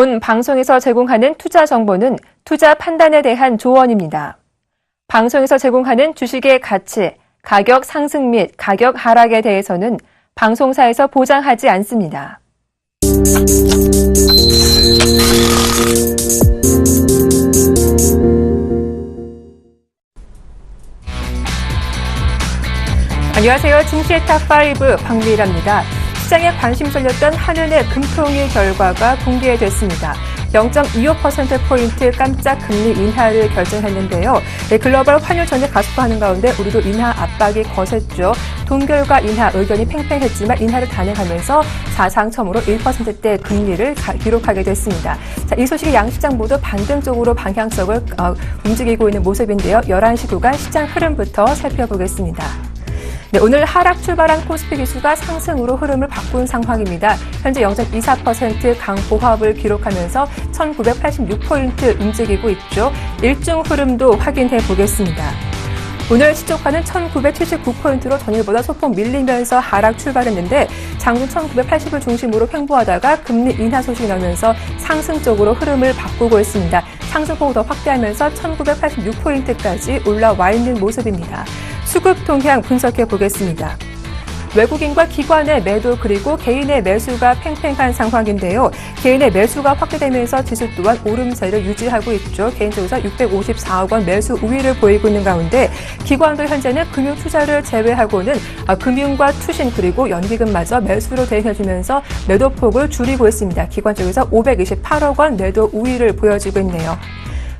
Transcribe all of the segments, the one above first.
본 방송에서 제공하는 투자 정보는 투자 판단에 대한 조언입니다. 방송에서 제공하는 주식의 가치, 가격 상승 및 가격 하락에 대해서는 방송사에서 보장하지 않습니다. 안녕하세요. 증시의 탑5 황미라입니다. 시장에 관심 쏠렸던 한은의 금통위 결과가 공개됐습니다. 0.25%포인트 깜짝 금리 인하를 결정했는데요. 글로벌 환율 전쟁 가속화하는 가운데 우리도 인하 압박이 거셌죠. 동결과 인하 의견이 팽팽했지만 인하를 단행하면서 사상 처음으로 1%대 금리를 기록하게 됐습니다. 자, 이 소식이 양시장 모두 반등적으로 방향성을 움직이고 있는 모습인데요. 11시 구간 시장 흐름부터 살펴보겠습니다. 네, 오늘 하락 출발한 코스피 지수가 상승으로 흐름을 바꾼 상황입니다. 현재 0.24% 강보합을 기록하면서 1986포인트 움직이고 있죠. 일중 흐름도 확인해 보겠습니다. 오늘 시초가는 1979포인트로 전일보다 소폭 밀리면서 하락 출발했는데 장중 1980을 중심으로 횡보하다가 금리 인하 소식이 나오면서 상승 쪽으로 흐름을 바꾸고 있습니다. 상승폭을 더 확대하면서 1986포인트까지 올라와 있는 모습입니다. 수급 동향 분석해 보겠습니다. 외국인과 기관의 매도 그리고 개인의 매수가 팽팽한 상황인데요. 개인의 매수가 확대되면서 지수 또한 오름세를 유지하고 있죠. 개인적으로 654억 원 매수 우위를 보이고 있는 가운데 기관도 현재는 금융 투자를 제외하고는 금융과 투신 그리고 연기금마저 매수로 대응해주면서 매도폭을 줄이고 있습니다. 기관 쪽에서 528억 원 매도 우위를 보여주고 있네요.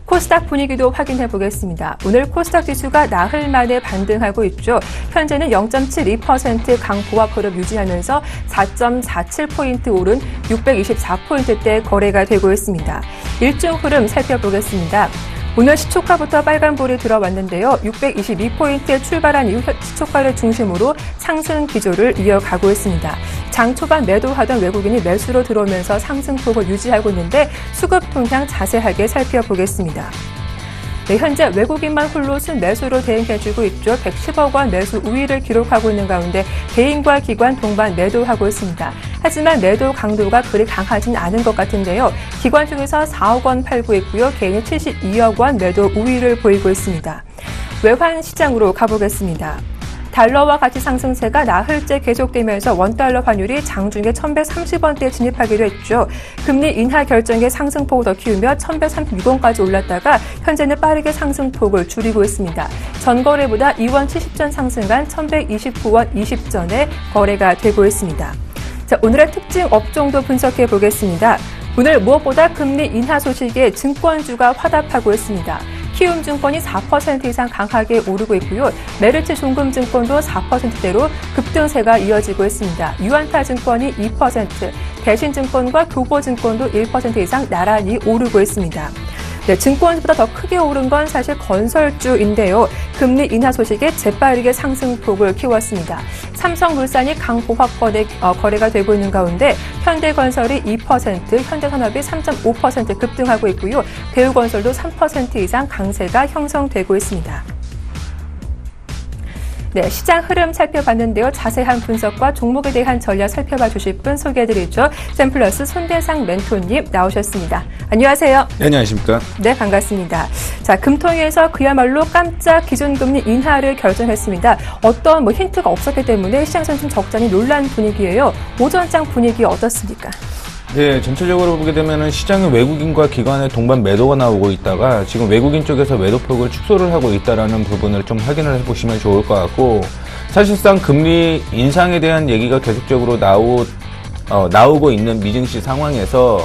코스닥 분위기도 확인해 보겠습니다. 오늘 코스닥 지수가 나흘 만에 반등하고 있죠. 현재는 0.72% 강보합 흐름 유지하면서 4.47포인트 오른 624포인트대 거래가 되고 있습니다. 일중 흐름 살펴보겠습니다. 오늘 시초가부터 빨간불이 들어왔는데요. 622포인트에 출발한 이후 시초가를 중심으로 상승 기조를 이어가고 있습니다. 장 초반 매도하던 외국인이 매수로 들어오면서 상승폭을 유지하고 있는데 수급 동향 자세하게 살펴보겠습니다. 네, 현재 외국인만 홀로 순매수로 대응해주고 있죠. 110억 원 매수 우위를 기록하고 있는 가운데 개인과 기관 동반 매도하고 있습니다. 하지만 매도 강도가 그리 강하진 않은 것 같은데요. 기관 중에서 4억 원 팔고 있고요. 개인이 72억 원 매도 우위를 보이고 있습니다. 외환 시장으로 가보겠습니다. 달러와 가치 상승세가 나흘째 계속되면서 원달러 환율이 장중에 1130원대에 진입하기도 했죠. 금리 인하 결정의 상승폭을 더 키우며 1136원까지 올랐다가 현재는 빠르게 상승폭을 줄이고 있습니다. 전거래보다 2원 70전 상승한 1129원 20전에 거래가 되고 있습니다. 자, 오늘의 특징 업종도 분석해 보겠습니다. 오늘 무엇보다 금리 인하 소식에 증권주가 화답하고 있습니다. 키움증권이 4% 이상 강하게 오르고 있고요. 메르츠 종금증권도 4%대로 급등세가 이어지고 있습니다. 유안타증권이 2%, 대신증권과 교보증권도 1% 이상 나란히 오르고 있습니다. 네, 증권주보다 더 크게 오른 건 사실 건설주인데요. 금리 인하 소식에 재빠르게 상승폭을 키웠습니다. 삼성물산이 강보합 거래가 되고 있는 가운데 현대건설이 2%, 현대산업이 3.5% 급등하고 있고요. 대우건설도 3% 이상 강세가 형성되고 있습니다. 네, 시장 흐름 살펴봤는데요. 자세한 분석과 종목에 대한 전략 살펴봐 주실 분 소개해드리죠. 샘플러스 손대상 멘토님 나오셨습니다. 안녕하세요. 네, 안녕하십니까. 네, 반갑습니다. 자, 금통위에서 그야말로 깜짝 기준금리 인하를 결정했습니다. 어떤 힌트가 없었기 때문에 시장에서는 좀 적잖이 놀란 분위기예요. 오전장 분위기 어떻습니까? 네, 전체적으로 보게 되면은 시장은 외국인과 기관의 동반 매도가 나오고 있다가 지금 외국인 쪽에서 매도폭을 축소를 하고 있다라는 부분을 좀 확인을 해보시면 좋을 것 같고, 사실상 금리 인상에 대한 얘기가 계속적으로 나오고 있는 미증시 상황에서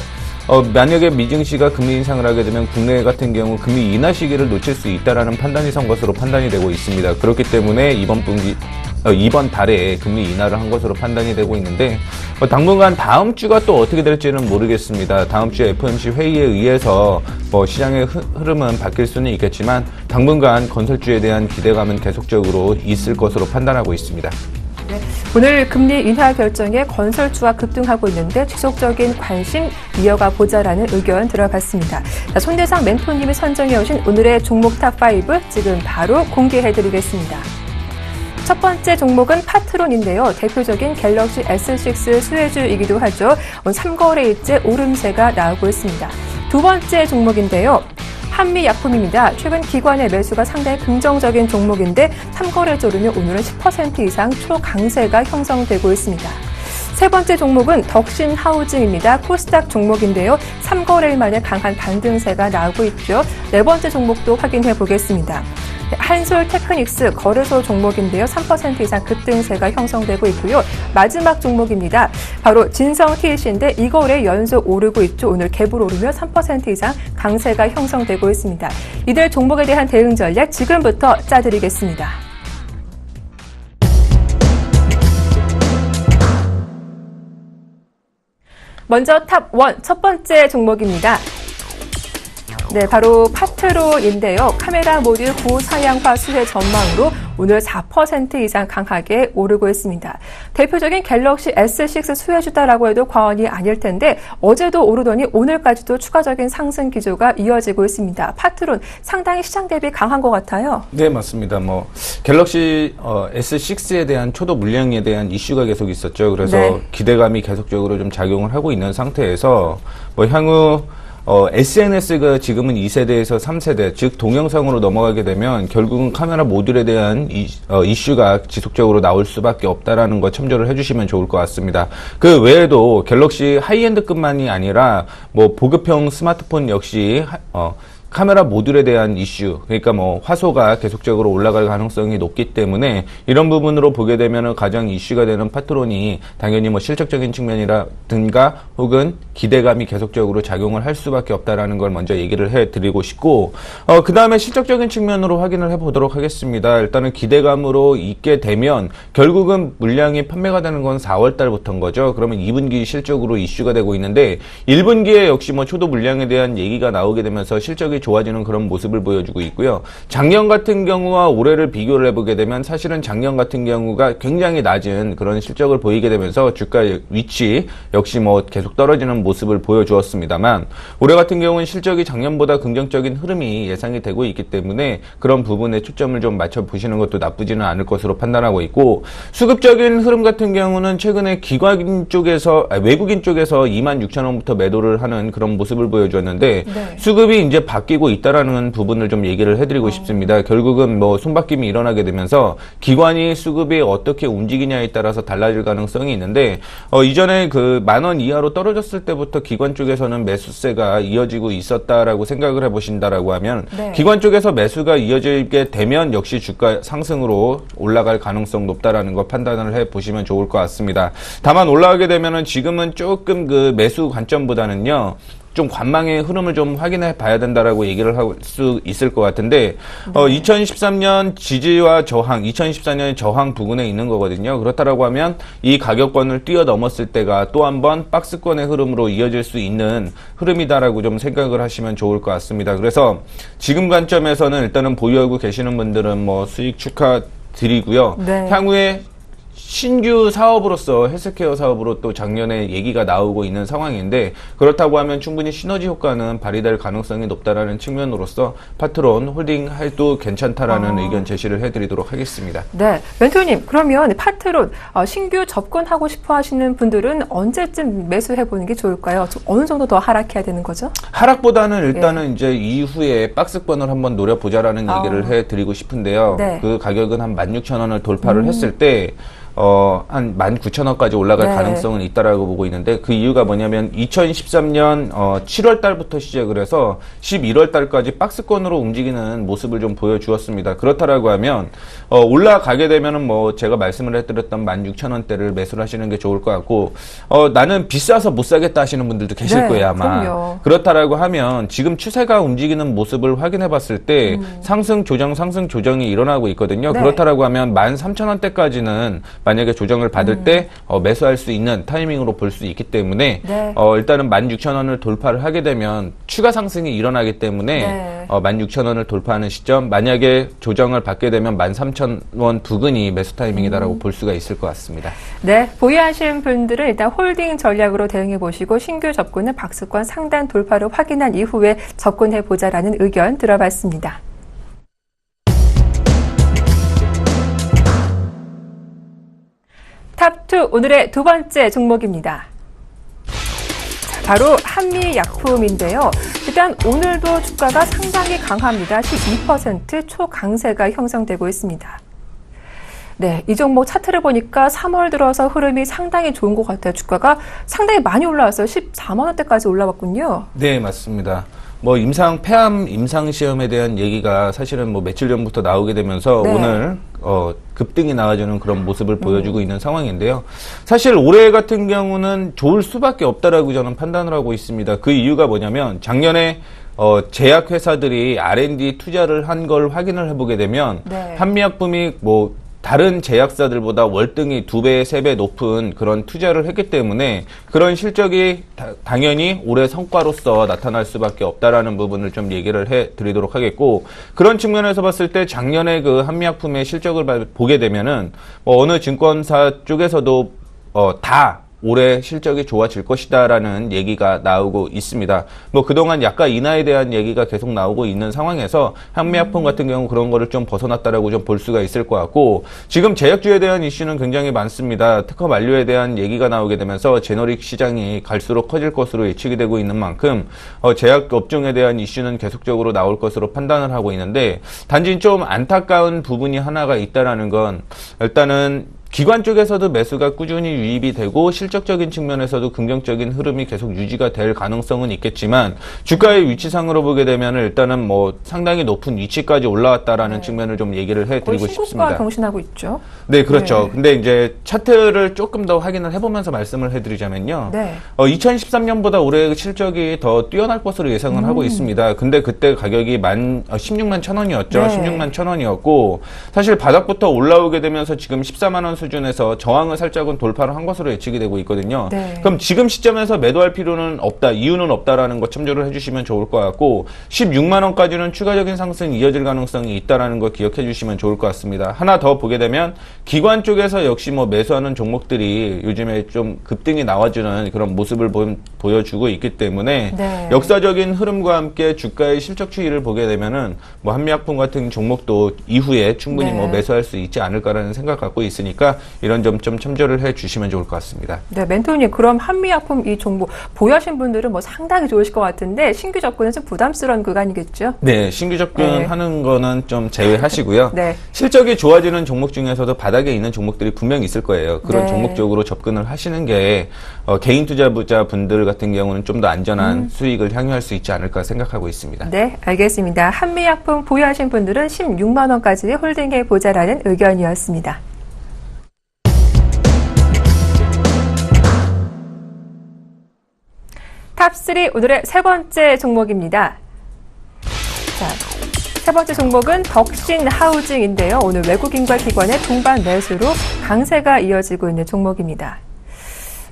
만약에 미증시가 금리 인상을 하게 되면 국내 같은 경우 금리 인하 시기를 놓칠 수 있다라는 판단이 선 것으로 판단이 되고 있습니다. 그렇기 때문에 이번 달에 금리 인하를 한 것으로 판단이 되고 있는데, 당분간 다음 주가 또 어떻게 될지는 모르겠습니다. 다음 주에 FOMC 회의에 의해서 시장의 흐름은 바뀔 수는 있겠지만 당분간 건설주에 대한 기대감은 계속적으로 있을 것으로 판단하고 있습니다. 네, 오늘 금리 인하 결정에 건설주가 급등하고 있는데 지속적인 관심 이어가 보자라는 의견 들어봤습니다. 자, 손대상 멘토님이 선정해 오신 오늘의 종목 탑5 지금 바로 공개해드리겠습니다. 첫 번째 종목은 파트론인데요. 대표적인 갤럭시 S6 수혜주이기도 하죠. 3거래일째 오름세가 나오고 있습니다. 두 번째 종목인데요. 한미약품입니다. 최근 기관의 매수가 상당히 긍정적인 종목인데 3거래일조로는 오늘은 10% 이상 초강세가 형성되고 있습니다. 세 번째 종목은 덕신하우징입니다. 코스닥 종목인데요. 3거래일 만에 강한 반등세가 나오고 있죠. 네 번째 종목도 확인해 보겠습니다. 한솔테크닉스 거래소 종목인데요. 3% 이상 급등세가 형성되고 있고요. 마지막 종목입니다. 바로 진성TC인데 이거래 연속 오르고 있죠. 오늘 갭으로 오르며 3% 이상 강세가 형성되고 있습니다. 이들 종목에 대한 대응 전략 지금부터 짜드리겠습니다. 먼저 탑1 첫 번째 종목입니다. 네, 바로 파트론인데요. 카메라 모듈 고사양화 수혜 전망으로 오늘 4% 이상 강하게 오르고 있습니다. 대표적인 갤럭시 S6 수혜주다라고 해도 과언이 아닐 텐데 어제도 오르더니 오늘까지도 추가적인 상승 기조가 이어지고 있습니다. 파트론 상당히 시장 대비 강한 것 같아요. 네, 맞습니다. 갤럭시 S6에 대한 초도 물량에 대한 이슈가 계속 있었죠. 그래서 네. 기대감이 계속적으로 좀 작용을 하고 있는 상태에서 향후 SNS가 지금은 2세대에서 3세대, 즉 동영상으로 넘어가게 되면 결국은 카메라 모듈에 대한 이슈가 지속적으로 나올 수밖에 없다라는 거 첨언을 해주시면 좋을 것 같습니다. 그 외에도 갤럭시 하이엔드급만이 아니라 보급형 스마트폰 역시 카메라 모듈에 대한 이슈, 그러니까 화소가 계속적으로 올라갈 가능성이 높기 때문에 이런 부분으로 보게 되면은 가장 이슈가 되는 파트론이 당연히 실적적인 측면이라든가 혹은 기대감이 계속적으로 작용을 할 수밖에 없다라는 걸 먼저 얘기를 해드리고 싶고, 그 다음에 실적적인 측면으로 확인을 해보도록 하겠습니다. 일단은 기대감으로 있게 되면 결국은 물량이 판매가 되는 건 4월 달부터인 거죠. 그러면 2분기 실적으로 이슈가 되고 있는데 1분기에 역시 초도 물량에 대한 얘기가 나오게 되면서 실적이 좋아지는 그런 모습을 보여주고 있고요. 작년 같은 경우와 올해를 비교를 해보게 되면 사실은 작년 같은 경우가 굉장히 낮은 그런 실적을 보이게 되면서 주가 위치 역시 계속 떨어지는 모습을 보여주었습니다만 올해 같은 경우는 실적이 작년보다 긍정적인 흐름이 예상이 되고 있기 때문에 그런 부분에 초점을 좀 맞춰보시는 것도 나쁘지는 않을 것으로 판단하고 있고, 수급적인 흐름 같은 경우는 최근에 외국인 쪽에서 26,000원부터 매도를 하는 그런 모습을 보여주었는데 네. 수급이 이제 바뀌고 있다라는 부분을 좀 얘기를 해드리고 싶습니다. 결국은 손바뀜이 일어나게 되면서 기관이 수급이 어떻게 움직이냐에 따라서 달라질 가능성이 있는데 이전에 그 10,000원 이하로 떨어졌을 때부터 기관 쪽에서는 매수세가 이어지고 있었다라고 생각을 해보신다라고 하면 네. 기관 쪽에서 매수가 이어지게 되면 역시 주가 상승으로 올라갈 가능성 높다라는 거 판단을 해보시면 좋을 것 같습니다. 다만 올라가게 되면은 지금은 조금 그 매수 관점보다는요. 좀 관망의 흐름을 좀 확인해 봐야 된다라고 얘기를 할 수 있을 것 같은데 2013년 지지와 저항, 2014년의 저항 부근에 있는 거거든요. 그렇다라고 하면 이 가격권을 뛰어넘었을 때가 또 한 번 박스권의 흐름으로 이어질 수 있는 흐름이다라고 좀 생각을 하시면 좋을 것 같습니다. 그래서 지금 관점에서는 일단은 보유하고 계시는 분들은 수익 축하드리고요. 네. 향후에 신규 사업으로서 헬스케어 사업으로 또 작년에 얘기가 나오고 있는 상황인데 그렇다고 하면 충분히 시너지 효과는 발휘될 가능성이 높다라는 측면으로서 파트론 홀딩 해도 괜찮다라는 의견 제시를 해드리도록 하겠습니다. 네, 멘토님 그러면 파트론 신규 접근하고 싶어 하시는 분들은 언제쯤 매수해보는 게 좋을까요? 좀 어느 정도 더 하락해야 되는 거죠? 하락보다는 일단은 이제 이후에 박스권을 한번 노려보자라는 얘기를 해드리고 싶은데요. 네. 그 가격은 한 16,000원을 돌파를 했을 때 한 19,000원까지 올라갈 네. 가능성은 있다라고 보고 있는데 그 이유가 뭐냐면 2013년 7월 달부터 시작을 해서 11월 달까지 박스권으로 움직이는 모습을 좀 보여주었습니다. 그렇다라고 하면 올라가게 되면은 제가 말씀을 해드렸던 16,000원대를 매수를 하시는 게 좋을 것 같고 나는 비싸서 못 사겠다 하시는 분들도 계실 네, 거예요 아마. 그럼요. 그렇다라고 하면 지금 추세가 움직이는 모습을 확인해 봤을 때 상승 조정이 일어나고 있거든요. 네. 그렇다라고 하면 13,000원대까지는 만약에 조정을 받을 때 매수할 수 있는 타이밍으로 볼 수 있기 때문에 네. 일단은 16,000원을 돌파를 하게 되면 추가 상승이 일어나기 때문에 네. 16,000원을 돌파하는 시점, 만약에 조정을 받게 되면 13,000원 부근이 매수 타이밍이다라고 볼 수가 있을 것 같습니다. 네, 보유하신 분들은 일단 홀딩 전략으로 대응해 보시고 신규 접근은 박스권 상단 돌파를 확인한 이후에 접근해 보자라는 의견 들어봤습니다. 스포츠 오늘의 두 번째 종목입니다. 바로 한미약품인데요. 일단 오늘도 주가가 상당히 강합니다. 12% 초강세가 형성되고 있습니다. 네, 이 종목 차트를 보니까 3월 들어서 흐름이 상당히 좋은 것 같아요. 주가가 상당히 많이 올라왔어요. 14만 원대까지 올라왔군요. 네, 맞습니다. 폐암 임상 시험에 대한 얘기가 사실은 며칠 전부터 나오게 되면서 네. 오늘 급등이 나와주는 그런 모습을 보여주고 있는 상황인데요. 사실 올해 같은 경우는 좋을 수밖에 없다라고 저는 판단을 하고 있습니다. 그 이유가 뭐냐면 작년에 제약회사들이 R&D 투자를 한 걸 확인을 해보게 되면 네. 한미약품이 다른 제약사들보다 월등히 2배, 3배 높은 그런 투자를 했기 때문에 그런 실적이 당연히 올해 성과로서 나타날 수밖에 없다라는 부분을 좀 얘기를 해 드리도록 하겠고, 그런 측면에서 봤을 때 작년에 그 한미약품의 실적을 보게 되면은 어느 증권사 쪽에서도 다 올해 실적이 좋아질 것이다라는 얘기가 나오고 있습니다. 그동안 약간 인하에 대한 얘기가 계속 나오고 있는 상황에서 한미약품 같은 경우 그런 거를 좀 벗어났다라고 좀 볼 수가 있을 것 같고, 지금 제약주에 대한 이슈는 굉장히 많습니다. 특허 만료에 대한 얘기가 나오게 되면서 제너릭 시장이 갈수록 커질 것으로 예측이 되고 있는 만큼 제약 업종에 대한 이슈는 계속적으로 나올 것으로 판단을 하고 있는데, 단지 좀 안타까운 부분이 하나가 있다라는 건, 일단은 기관 쪽에서도 매수가 꾸준히 유입이 되고 실적적인 측면에서도 긍정적인 흐름이 계속 유지가 될 가능성은 있겠지만, 주가의 위치상으로 보게 되면 일단은 상당히 높은 위치까지 올라왔다라는 측면을 좀 얘기를 해드리고 싶습니다. 신고가 경신하고 있죠. 네, 그렇죠. 네. 근데 이제 차트를 조금 더 확인을 해보면서 말씀을 해드리자면요. 네. 2013년보다 올해 실적이 더 뛰어날 것으로 예상을 하고 있습니다. 근데 그때 가격이 16만 1,000원이었죠. 네. 16만 1,000원이었고, 사실 바닥부터 올라오게 되면서 지금 14만 원 수준에서 저항을 살짝은 돌파를 한 것으로 예측이 되고 있거든요. 네. 그럼 지금 시점에서 매도할 필요는 없다, 이유는 없다라는 거 참조를 해주시면 좋을 것 같고, 16만 원까지는 추가적인 상승이 이어질 가능성이 있다라는 거 기억해 주시면 좋을 것 같습니다. 하나 더 보게 되면 기관 쪽에서 역시 매수하는 종목들이 요즘에 좀 급등이 나와주는 그런 모습을 보여주고 있기 때문에 네. 역사적인 흐름과 함께 주가의 실적 추이를 보게 되면은 한미약품 같은 종목도 이후에 충분히 네. 매수할 수 있지 않을까라는 생각 갖고 있으니까 이런 점 좀 참조를 해 주시면 좋을 것 같습니다. 네, 멘토님, 그럼 한미약품 이 종목 보유하신 분들은 상당히 좋으실 것 같은데 신규 접근은 좀 부담스러운 구간이겠죠? 네, 신규 접근하는 거는 좀 제외하시고요. 네. 실적이 좋아지는 종목 중에서도 바닥에 있는 종목들이 분명히 있을 거예요. 그런 네. 종목 쪽으로 접근을 하시는 게 개인 투자자 분들 같은 경우는 좀 더 안전한 수익을 향유할 수 있지 않을까 생각하고 있습니다. 네, 알겠습니다. 한미약품 보유하신 분들은 16만 원까지 홀딩해 보자라는 의견이었습니다. 탑3 오늘의 세 번째 종목입니다. 자, 세 번째 종목은 덕신 하우징인데요. 오늘 외국인과 기관의 동반 매수로 강세가 이어지고 있는 종목입니다.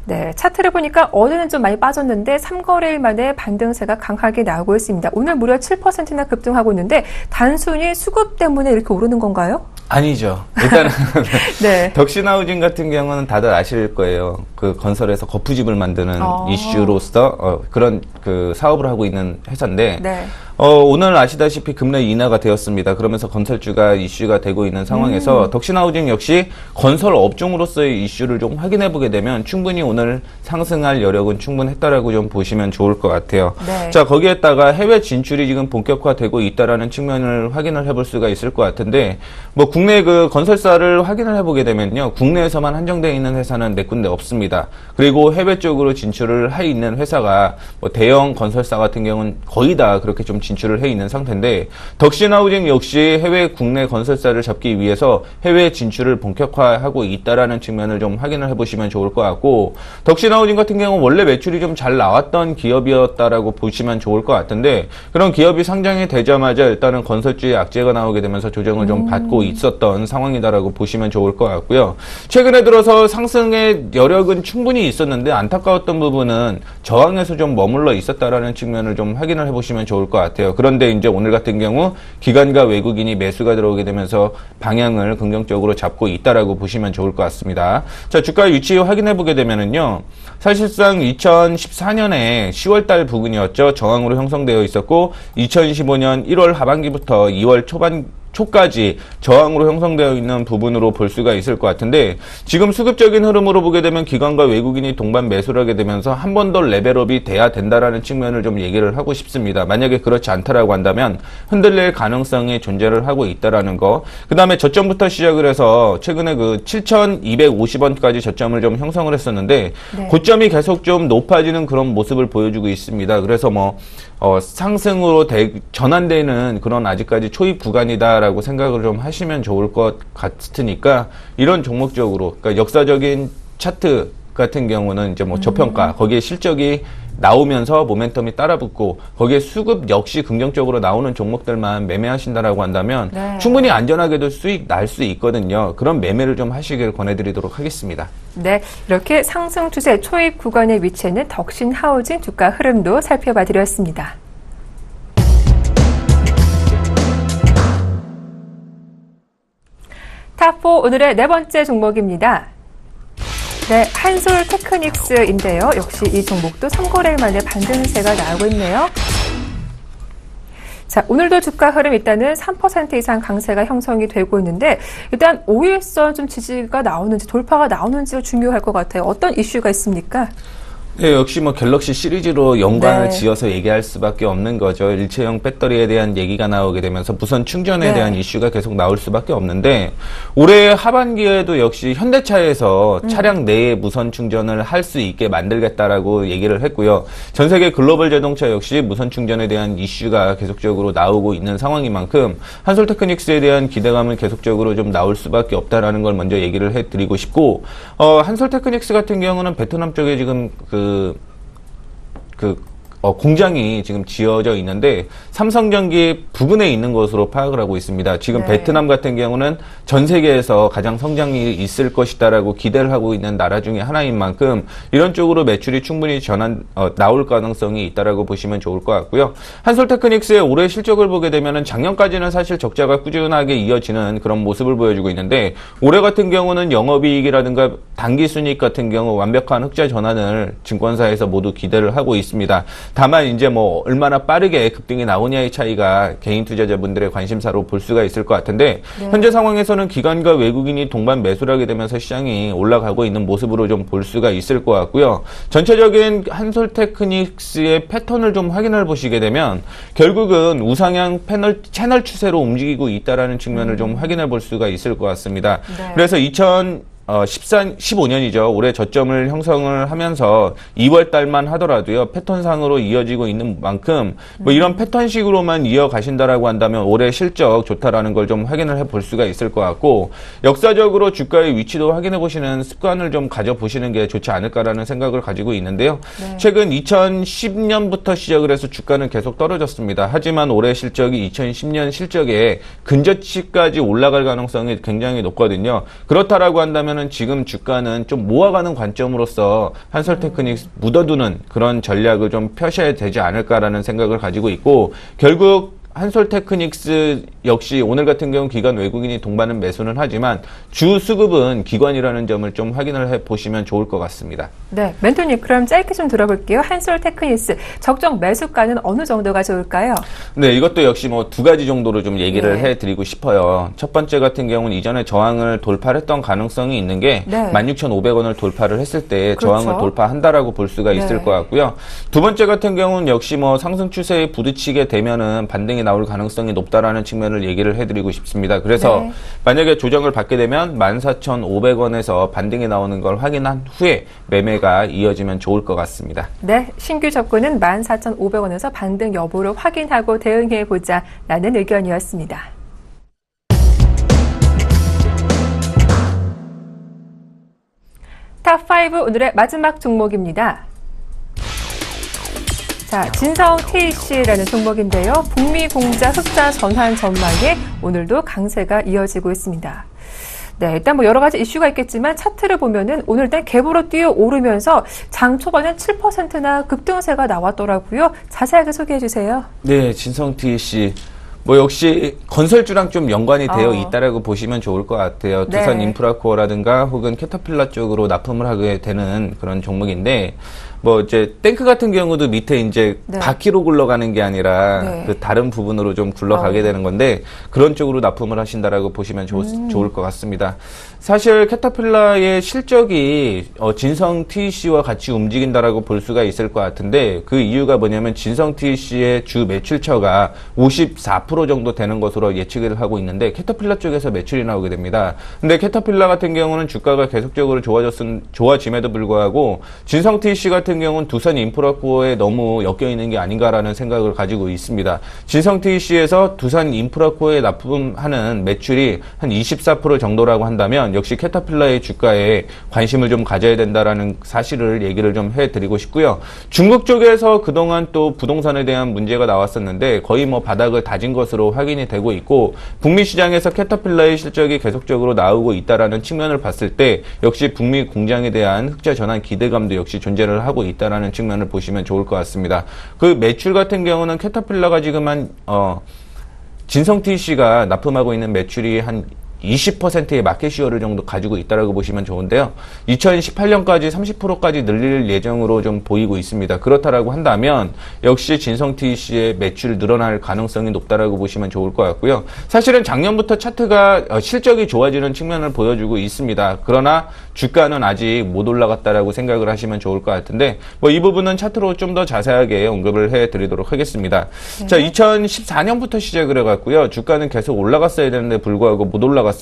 네, 차트를 보니까 어제는 좀 많이 빠졌는데 3거래일 만에 반등세가 강하게 나오고 있습니다. 오늘 무려 7%나 급등하고 있는데 단순히 수급 때문에 이렇게 오르는 건가요? 아니죠. 일단은 네. 덕신하우징 같은 경우는 다들 아실 거예요. 그 건설에서 거푸집을 만드는 이슈로서 그런 그 사업을 하고 있는 회사인데 네. 오늘 아시다시피 급락 인하가 되었습니다. 그러면서 건설주가 이슈가 되고 있는 상황에서 덕신하우징 역시 건설 업종으로서의 이슈를 좀 확인해 보게 되면 충분히 오늘 상승할 여력은 충분했다라고 좀 보시면 좋을 것 같아요. 네. 자, 거기에다가 해외 진출이 지금 본격화되고 있다라는 측면을 확인을 해볼 수가 있을 것 같은데, 국내 그 건설사를 확인을 해보게 되면요, 국내에서만 한정되어 있는 회사는 몇 군데 없습니다. 그리고 해외 쪽으로 진출을 해 있는 회사가 대형 건설사 같은 경우는 거의 다 그렇게 좀 진출을 해 있는 상태인데, 덕신하우징 역시 해외 국내 건설사를 잡기 위해서 해외 진출을 본격화하고 있다라는 측면을 좀 확인을 해보시면 좋을 것 같고, 덕신하우징 같은 경우는 원래 매출이 좀 잘 나왔던 기업이었다라고 보시면 좋을 것 같은데, 그런 기업이 상장이 되자마자 일단은 건설주의 악재가 나오게 되면서 조정을 좀 받고 있었던 상황이다라고 보시면 좋을 것 같고요. 최근에 들어서 상승의 여력은 충분히 있었는데 안타까웠던 부분은 저항에서 좀 머물러 있었다라는 측면을 좀 확인을 해보시면 좋을 것 같아요. 그런데 이제 오늘 같은 경우 기관과 외국인이 매수가 들어오게 되면서 방향을 긍정적으로 잡고 있다라고 보시면 좋을 것 같습니다. 자, 주가의 위치 확인해 보게 되면은요, 사실상 2014년에 10월달 부근이었죠. 저항으로 형성되어 있었고 2015년 1월 하반기부터 2월 초반 초까지 저항으로 형성되어 있는 부분으로 볼 수가 있을 것 같은데 지금 수급적인 흐름으로 보게 되면 기관과 외국인이 동반 매수를 하게 되면서 한 번 더 레벨업이 돼야 된다라는 측면을 좀 얘기를 하고 싶습니다. 만약에 그렇지 않다라고 한다면 흔들릴 가능성이 존재를 하고 있다라는 거. 그 다음에 저점부터 시작을 해서 최근에 그 7,250원까지 저점을 좀 형성을 했었는데 네. 고점이 계속 좀 높아지는 그런 모습을 보여주고 있습니다. 그래서 상승으로 전환되는 그런 아직까지 초입 구간이다라고 생각을 좀 하시면 좋을 것 같으니까 이런 종목적으로, 그러니까 역사적인 차트 같은 경우는 이제 저평가, 거기에 실적이 나오면서 모멘텀이 따라붙고 거기에 수급 역시 긍정적으로 나오는 종목들만 매매하신다라고 한다면 네. 충분히 안전하게도 수익 날 수 있거든요. 그런 매매를 좀 하시길 권해드리도록 하겠습니다. 네, 이렇게 상승 추세 초입 구간에 위치하는 덕신 하우징 주가 흐름도 살펴봐 드렸습니다. 탑4 오늘의 네 번째 종목입니다. 네, 한솔 테크닉스인데요. 역시 이 종목도 3거래일 만에 반등세가 나오고 있네요. 자, 오늘도 주가 흐름 일단은 3% 이상 강세가 형성이 되고 있는데 일단 5일선 좀 지지가 나오는지 돌파가 나오는지가 중요할 것 같아요. 어떤 이슈가 있습니까? 네, 역시 갤럭시 시리즈로 연관을 네. 지어서 얘기할 수밖에 없는 거죠. 일체형 배터리에 대한 얘기가 나오게 되면서 무선 충전에 네. 대한 이슈가 계속 나올 수밖에 없는데 올해 하반기에도 역시 현대차에서 차량 내에 무선 충전을 할 수 있게 만들겠다라고 얘기를 했고요. 전 세계 글로벌 자동차 역시 무선 충전에 대한 이슈가 계속적으로 나오고 있는 상황인 만큼 한솔테크닉스에 대한 기대감은 계속적으로 좀 나올 수밖에 없다라는 걸 먼저 얘기를 해드리고 싶고, 한솔테크닉스 같은 경우는 베트남 쪽에 지금 공장이 지금 지어져 있는데 삼성전기 부근에 있는 것으로 파악을 하고 있습니다. 지금 네. 베트남 같은 경우는 전 세계에서 가장 성장이 있을 것이다라고 기대를 하고 있는 나라 중에 하나인 만큼 이런 쪽으로 매출이 충분히 나올 가능성이 있다라고 보시면 좋을 것 같고요. 한솔테크닉스의 올해 실적을 보게 되면은 작년까지는 사실 적자가 꾸준하게 이어지는 그런 모습을 보여주고 있는데 올해 같은 경우는 영업이익이라든가 당기순이익 같은 경우 완벽한 흑자 전환을 증권사에서 모두 기대를 하고 있습니다. 다만 이제 얼마나 빠르게 급등이 나오냐의 차이가 개인 투자자분들의 관심사로 볼 수가 있을 것 같은데 네. 현재 상황에서는 기관과 외국인이 동반 매수를 하게 되면서 시장이 올라가고 있는 모습으로 좀 볼 수가 있을 것 같고요. 전체적인 한솔테크닉스의 패턴을 좀 확인을 보시게 되면 결국은 우상향 채널 추세로 움직이고 있다라는 측면을 좀 확인해 볼 수가 있을 것 같습니다. 네. 그래서 15년이죠. 올해 저점을 형성을 하면서 2월 달만 하더라도요. 패턴상으로 이어지고 있는 만큼 이런 패턴식으로만 이어가신다라고 한다면 올해 실적 좋다라는 걸 좀 확인을 해볼 수가 있을 것 같고 역사적으로 주가의 위치도 확인해 보시는 습관을 좀 가져보시는 게 좋지 않을까라는 생각을 가지고 있는데요. 네. 최근 2010년부터 시작을 해서 주가는 계속 떨어졌습니다. 하지만 올해 실적이 2010년 실적에 근저치까지 올라갈 가능성이 굉장히 높거든요. 그렇다라고 한다면 지금 주가는 좀 모아가는 관점으로서 한솔테크닉스 묻어두는 그런 전략을 좀 펴셔야 되지 않을까라는 생각을 가지고 있고 결국 한솔테크닉스 역시 오늘 같은 경우 기관 외국인이 동반은 매수는 하지만 주 수급은 기관이라는 점을 좀 확인을 해보시면 좋을 것 같습니다. 네, 멘토님 그럼 짧게 좀 들어볼게요. 한솔테크닉스 적정 매수가는 어느 정도가 좋을까요? 네, 이것도 역시 두 가지 정도로 좀 얘기를 네. 해드리고 싶어요. 첫 번째 같은 경우는 이전에 저항을 돌파했던 가능성이 있는 게 네. 16,500원을 돌파를 했을 때 그렇죠. 저항을 돌파한다라고 볼 수가 있을 네. 것 같고요. 두 번째 같은 경우는 역시 상승 추세에 부딪히게 되면은 반등이 나올 가능성이 높다라는 측면을 얘기를 해드리고 싶습니다. 그래서 네. 만약에 조정을 받게 되면 14,500원에서 반등이 나오는 걸 확인한 후에 매매가 이어지면 좋을 것 같습니다. 네, 신규 접근은 14,500원에서 반등 여부를 확인하고 대응해보자 라는 의견이었습니다. 탑5 오늘의 마지막 종목입니다. 자, 진성 TC라는 종목인데요. 북미 공자 흑자 전환 전망에 오늘도 강세가 이어지고 있습니다. 네, 일단 여러 가지 이슈가 있겠지만 차트를 보면은 오늘 일단 갭으로 뛰어 오르면서 장 초반엔 7%나 급등세가 나왔더라고요. 자세하게 소개해 주세요. 네, 진성 TC. 역시 건설주랑 좀 연관이 되어 있다라고 보시면 좋을 것 같아요. 네. 두산 인프라코어라든가 혹은 캐터필러 쪽으로 납품을 하게 되는 그런 종목인데, 뭐 이제 탱크 같은 경우도 밑에 이제 네. 바퀴로 굴러가는 게 아니라 네. 그 다른 부분으로 좀 굴러가게 되는 건데 그런 쪽으로 납품을 하신다라고 보시면 좋을 것 같습니다. 사실 캐터필라의 실적이 진성 TEC와 같이 움직인다라고 볼 수가 있을 것 같은데 그 이유가 뭐냐면 진성 TEC의 주 매출처가 54% 정도 되는 것으로 예측을 하고 있는데 캐터필라 쪽에서 매출이 나오게 됩니다. 근데 캐터필라 같은 경우는 주가가 계속적으로 좋아짐에도 불구하고 진성 TEC 같은 경우는 두산 인프라코어에 너무 엮여 있는 게 아닌가라는 생각을 가지고 있습니다. 진성 TEC에서 두산 인프라코어에 납품하는 매출이 한 24% 정도라고 한다면 역시 캐터필라의 주가에 관심을 좀 가져야 된다라는 사실을 얘기를 좀 해드리고 싶고요. 중국 쪽에서 그동안 또 부동산에 대한 문제가 나왔었는데 거의 뭐 바닥을 다진 것으로 확인이 되고 있고 북미 시장에서 캐터필라의 실적이 계속적으로 나오고 있다라는 측면을 봤을 때 역시 북미 공장에 대한 흑자 전환 기대감도 역시 존재를 하고 있다라는 측면을 보시면 좋을 것 같습니다. 그 매출 같은 경우는 캐터필라가 지금 진성 TEC가 납품하고 있는 매출이 한 20%의 마켓시어를 정도 가지고 있다라고 보시면 좋은데요. 2018년까지 30%까지 늘릴 예정으로 좀 보이고 있습니다. 그렇다라고 한다면 역시 진성 TEC의 매출 늘어날 가능성이 높다라고 보시면 좋을 것 같고요. 사실은 작년부터 차트가 실적이 좋아지는 측면을 보여주고 있습니다. 그러나 주가는 아직 못 올라갔다라고 생각을 하시면 좋을 것 같은데 뭐 이 부분은 차트로 좀 더 자세하게 언급을 해드리도록 하겠습니다. 네. 자, 2014년부터 시작을 해갔고요. 주가는 계속 올라갔어야 되는데 불구하고 못 올라갔습니다.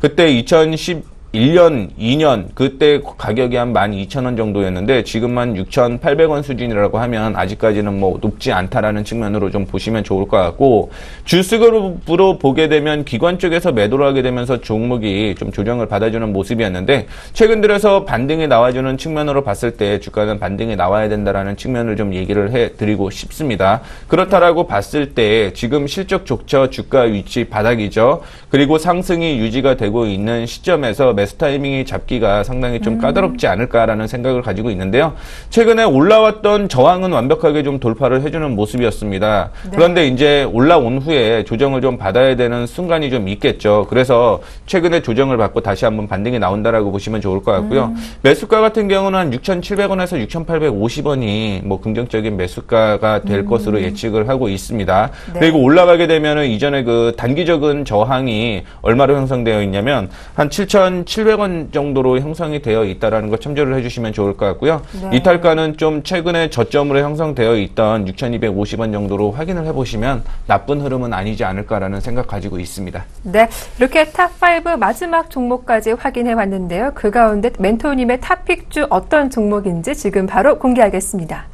그때 2011년, 2년 그때 가격이 한 12,000원 정도였는데 지금만 6,800원 수준이라고 하면 아직까지는 뭐 높지 않다라는 측면으로 좀 보시면 좋을 것 같고 주식으로 보게 되면 기관 쪽에서 매도를 하게 되면서 종목이 좀 조정을 받아주는 모습이었는데 최근 들어서 반등이 나와주는 측면으로 봤을 때 주가는 반등이 나와야 된다라는 측면을 좀 얘기를 해드리고 싶습니다. 그렇다라고 봤을 때 지금 실적조차 주가 위치 바닥이죠. 그리고 상승이 유지가 되고 있는 시점에서 매수 타이밍이 잡기가 상당히 좀 까다롭지 않을까라는 생각을 가지고 있는데요. 최근에 올라왔던 저항은 완벽하게 좀 돌파를 해주는 모습이었습니다. 네. 그런데 이제 올라온 후에 조정을 좀 받아야 되는 순간이 좀 있겠죠. 그래서 최근에 조정을 받고 다시 한번 반등이 나온다라고 보시면 좋을 것 같고요. 매수가 같은 경우는 한 6,700원에서 6,850원이 뭐 긍정적인 매수가가 될 것으로 예측을 하고 있습니다. 네. 그리고 올라가게 되면은 이전에 그 단기적인 저항이 얼마로 형성되어 있냐면 한 7,700원 정도로 형성이 되어 있다라는 거 참조를 해주시면 좋을 것 같고요. 네. 이탈가는 좀 최근에 저점으로 형성되어 있던 6,250원 정도로 확인을 해보시면 나쁜 흐름은 아니지 않을까라는 생각 가지고 있습니다. 네, 이렇게 탑5 마지막 종목까지 확인해 봤는데요. 그 가운데 멘토님의 탑픽주 어떤 종목인지 지금 바로 공개하겠습니다.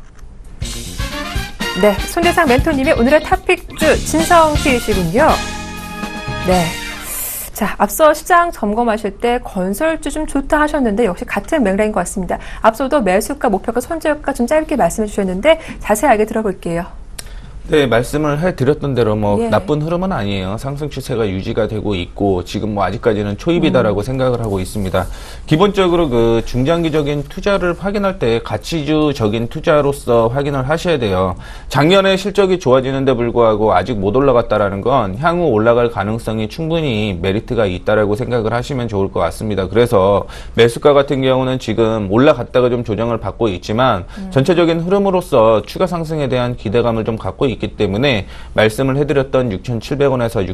네, 손대상 멘토님의 오늘의 탑픽주 진성 TEC군요. 네. 자, 앞서 시장 점검하실 때 건설주 좀 좋다 하셨는데 역시 같은 맥락인 것 같습니다. 앞서도 매수가, 목표가, 손절가 좀 짧게 말씀해 주셨는데 자세하게 들어볼게요. 네, 말씀을 해드렸던 대로 뭐 나쁜 흐름은 아니에요. 상승 추세가 유지가 되고 있고 지금 뭐 아직까지는 초입이다라고 생각을 하고 있습니다. 기본적으로 그 중장기적인 투자를 확인할 때 가치주적인 투자로서 확인을 하셔야 돼요. 작년에 실적이 좋아지는데 불구하고 아직 못 올라갔다라는 건 향후 올라갈 가능성이 충분히 메리트가 있다라고 생각을 하시면 좋을 것 같습니다. 그래서 매수가 같은 경우는 지금 올라갔다가 좀 조정을 받고 있지만 전체적인 흐름으로서 추가 상승에 대한 기대감을 좀 갖고 있기 때문에 말씀을 해드렸던 6,700원에서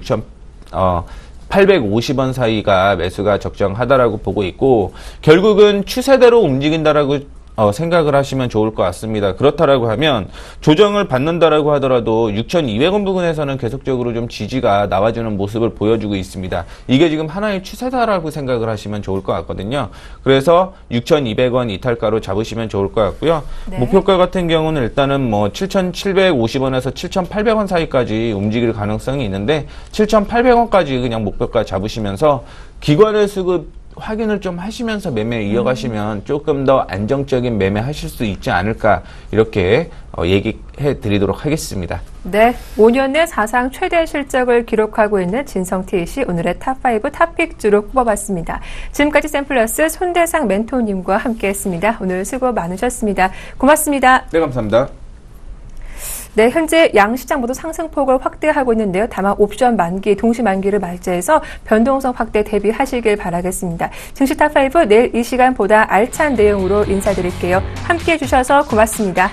6,850원 사이가 매수가 적정하다라고 보고 있고 결국은 추세대로 움직인다라고 생각을 하시면 좋을 것 같습니다. 그렇다라고 하면 조정을 받는다라고 하더라도 6,200원 부근에서는 계속적으로 좀 지지가 나와주는 모습을 보여주고 있습니다. 이게 지금 하나의 추세다라고 생각을 하시면 좋을 것 같거든요. 그래서 6,200원 이탈가로 잡으시면 좋을 것 같고요. 네. 목표가 같은 경우는 일단은 뭐 7,750원에서 7,800원 사이까지 움직일 가능성이 있는데 7,800원까지 그냥 목표가 잡으시면서 기관의 수급 확인을 좀 하시면서 매매 이어가시면 조금 더 안정적인 매매 하실 수 있지 않을까 이렇게 얘기해 드리도록 하겠습니다. 네, 5년 내 사상 최대 실적을 기록하고 있는 진성 TEC 오늘의 탑5 탑픽주로 꼽아봤습니다. 지금까지 샘플러스 손대상 멘토님과 함께했습니다. 오늘 수고 많으셨습니다. 고맙습니다. 네, 감사합니다. 네, 현재 양 시장 모두 상승폭을 확대하고 있는데요. 다만 옵션 만기, 동시 만기를 맞이해서 변동성 확대 대비하시길 바라겠습니다. 증시 탑5 내일 이 시간보다 알찬 내용으로 인사드릴게요. 함께해 주셔서 고맙습니다.